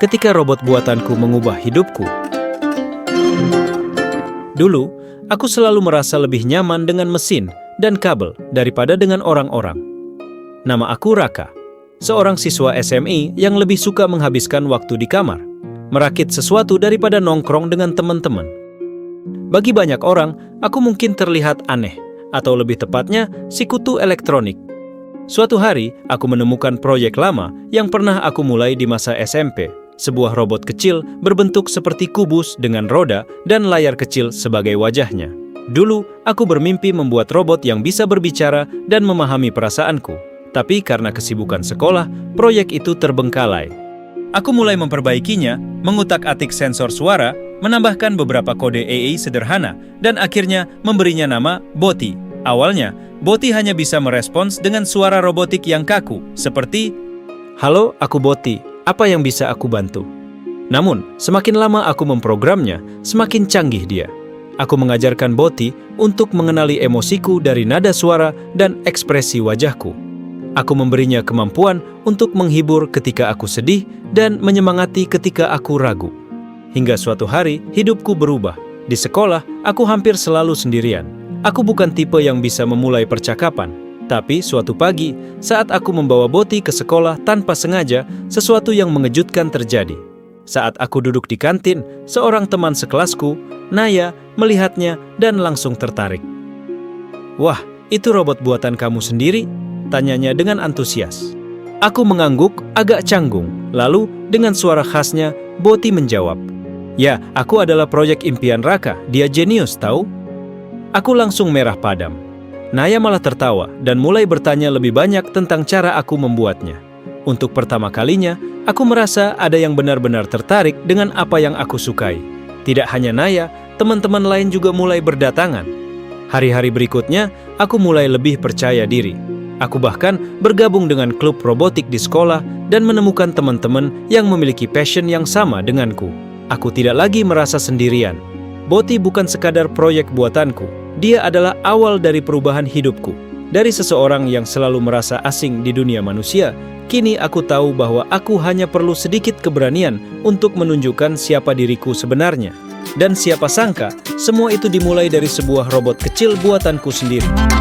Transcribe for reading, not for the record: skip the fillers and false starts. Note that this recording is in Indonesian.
ketika robot buatanku mengubah hidupku. Dulu, aku selalu merasa lebih nyaman dengan mesin dan kabel daripada dengan orang-orang. Nama aku Raka, seorang siswa SMI yang lebih suka menghabiskan waktu di kamar, merakit sesuatu daripada nongkrong dengan teman-teman. Bagi banyak orang, aku mungkin terlihat aneh, atau lebih tepatnya, sikutu elektronik. Suatu hari, aku menemukan proyek lama yang pernah aku mulai di masa SMP. Sebuah robot kecil berbentuk seperti kubus dengan roda dan layar kecil sebagai wajahnya. Dulu, aku bermimpi membuat robot yang bisa berbicara dan memahami perasaanku. Tapi karena kesibukan sekolah, proyek itu terbengkalai. Aku mulai memperbaikinya, mengutak-atik sensor suara, menambahkan beberapa kode AI sederhana, dan akhirnya memberinya nama Boti. Awalnya, Boti hanya bisa merespons dengan suara robotik yang kaku, seperti, "Halo, aku Boti. Apa yang bisa aku bantu?" Namun, semakin lama aku memprogramnya, semakin canggih dia. Aku mengajarkan Boti untuk mengenali emosiku dari nada suara dan ekspresi wajahku. Aku memberinya kemampuan untuk menghibur ketika aku sedih dan menyemangati ketika aku ragu. Hingga suatu hari, hidupku berubah. Di sekolah, aku hampir selalu sendirian. Aku bukan tipe yang bisa memulai percakapan. Tapi suatu pagi, saat aku membawa Boti ke sekolah tanpa sengaja, sesuatu yang mengejutkan terjadi. Saat aku duduk di kantin, seorang teman sekelasku, Naya, melihatnya dan langsung tertarik. "Wah, itu robot buatan kamu sendiri?" tanyanya dengan antusias. Aku mengangguk, agak canggung. Lalu, dengan suara khasnya, Boti menjawab, "Ya, aku adalah proyek impian Raka. Dia jenius, tahu?" Aku langsung merah padam. Naya malah tertawa dan mulai bertanya lebih banyak tentang cara aku membuatnya. Untuk pertama kalinya, aku merasa ada yang benar-benar tertarik dengan apa yang aku sukai. Tidak hanya Naya, teman-teman lain juga mulai berdatangan. Hari-hari berikutnya, aku mulai lebih percaya diri. Aku bahkan bergabung dengan klub robotik di sekolah dan menemukan teman-teman yang memiliki passion yang sama denganku. Aku tidak lagi merasa sendirian. Boti bukan sekadar proyek buatanku. Dia adalah awal dari perubahan hidupku. Dari seseorang yang selalu merasa asing di dunia manusia, kini aku tahu bahwa aku hanya perlu sedikit keberanian untuk menunjukkan siapa diriku sebenarnya. Dan siapa sangka, semua itu dimulai dari sebuah robot kecil buatanku sendiri.